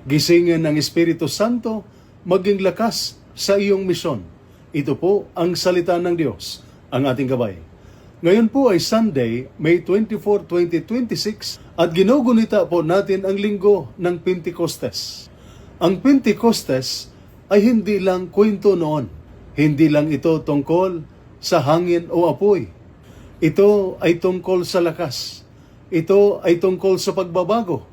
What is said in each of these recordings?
Gisingin ang Espiritu Santo, maging lakas sa iyong misyon. Ito po ang salita ng Diyos, ang ating gabay. Ngayon po ay Sunday, May 24, 2026 at ginugunita po natin ang linggo ng Pentecostes. Ang Pentecostes ay hindi lang kwento noon. Hindi lang ito tungkol sa hangin o apoy. Ito ay tungkol sa lakas. Ito ay tungkol sa pagbabago.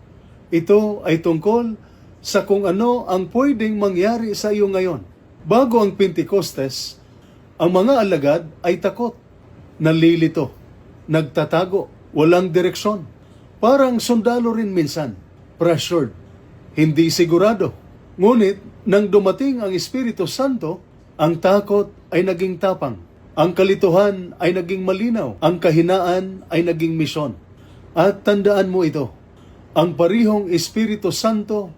Ito ay tungkol sa kung ano ang pwedeng mangyari sa iyo ngayon. Bago ang Pentecostes, ang mga alagad ay takot, nalilito, nagtatago, walang direksyon. Parang sundalo rin minsan, pressured, hindi sigurado. Ngunit nang dumating ang Espiritu Santo, ang takot ay naging tapang. Ang kalituhan ay naging malinaw. Ang kahinaan ay naging misyon. At tandaan mo ito, ang parihong Espiritu Santo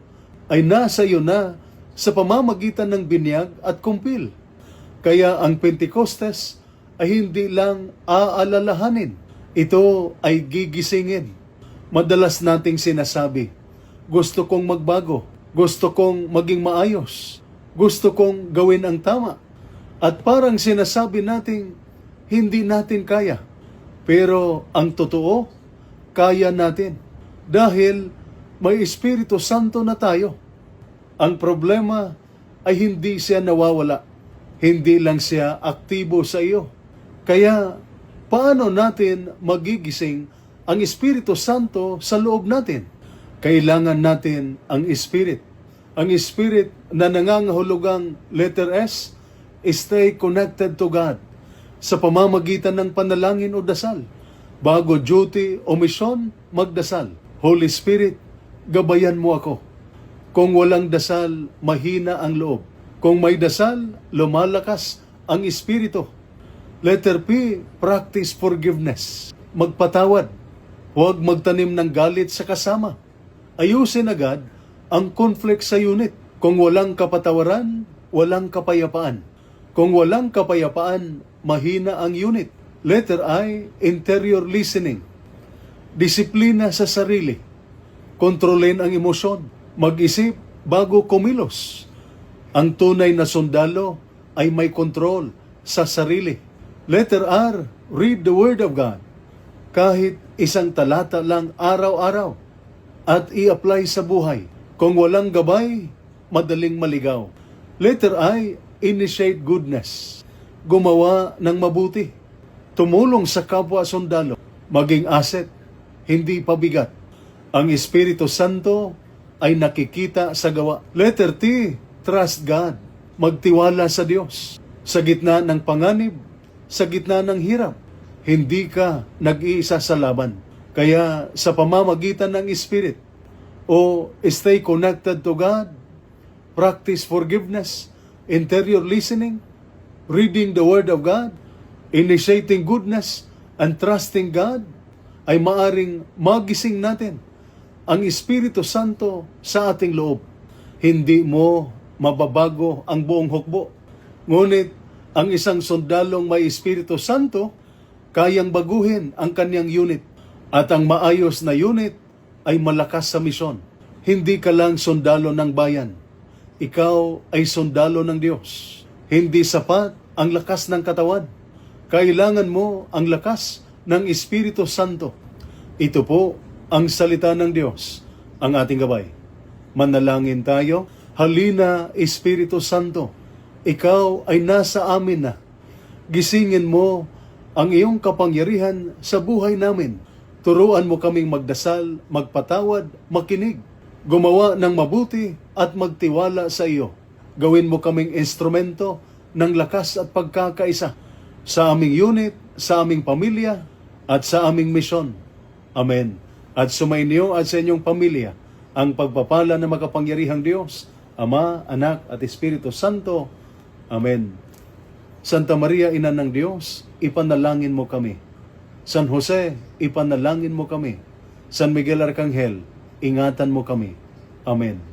ay nasa iyo na sa pamamagitan ng binyag at kumpil. Kaya ang Pentecostes ay hindi lang aalalahanin. Ito ay gigisingin. Madalas nating sinasabi, gusto kong magbago, gusto kong maging maayos, gusto kong gawin ang tama. At parang sinasabi nating hindi natin kaya. Pero ang totoo, kaya natin. Dahil may Espiritu Santo na tayo. Ang problema ay hindi siya nawawala. Hindi lang siya aktibo sa iyo. Kaya, paano natin magigising ang Espiritu Santo sa loob natin? Kailangan natin ang Spirit. Ang Spirit na nangangahulugang letter S, stay connected to God sa pamamagitan ng panalangin o dasal. Bago duty o misyon, magdasal. Holy Spirit, gabayan mo ako. Kung walang dasal, mahina ang loob. Kung may dasal, lumalakas ang Espiritu. Letter P, practice forgiveness. Magpatawad. Huwag magtanim ng galit sa kasama. Ayusin agad ang conflict sa unit. Kung walang kapatawaran, walang kapayapaan. Kung walang kapayapaan, mahina ang unit. Letter I, interior listening. Disiplina sa sarili. Kontrolin ang emosyon. Mag-isip bago kumilos. Ang tunay na sundalo ay may kontrol sa sarili. Letter R, read the Word of God. Kahit isang talata lang araw-araw at i-apply sa buhay. Kung walang gabay, madaling maligaw. Letter I, initiate goodness. Gumawa ng mabuti. Tumulong sa kapwa sundalo. Maging asset, hindi pabigat. Ang Espiritu Santo ay nakikita sa gawa. Letter T, trust God. Magtiwala sa Diyos. Sa gitna ng panganib, sa gitna ng hirap, hindi ka nag-iisa sa laban. Kaya sa pamamagitan ng Spirit, o stay connected to God, practice forgiveness, interior listening, reading the Word of God, initiating goodness, and trusting God, ay maaring magising natin ang Espiritu Santo sa ating loob. Hindi mo mababago ang buong hukbo. Ngunit, ang isang sundalong may Espiritu Santo, kayang baguhin ang kanyang unit. At ang maayos na unit ay malakas sa misyon. Hindi ka lang sundalo ng bayan. Ikaw ay sundalo ng Diyos. Hindi sapat ang lakas ng katawan. Kailangan mo ang lakas ng Espiritu Santo. Ito po ang salita ng Diyos, ang ating gabay. Manalangin tayo. Halina, Espiritu Santo, ikaw ay nasa amin na. Gisingin mo ang iyong kapangyarihan sa buhay namin. Turuan mo kaming magdasal, magpatawad, makinig, gumawa ng mabuti at magtiwala sa iyo. Gawin mo kaming instrumento ng lakas at pagkakaisa sa aming unit, sa aming pamilya, at sa aming misyon. Amen. At sumainyo at sa inyong pamilya ang pagpapala ng makapangyarihang Diyos, Ama, Anak, at Espiritu Santo. Amen. Santa Maria, Ina ng Diyos, ipanalangin mo kami. San Jose, ipanalangin mo kami. San Miguel Arcangel, ingatan mo kami. Amen.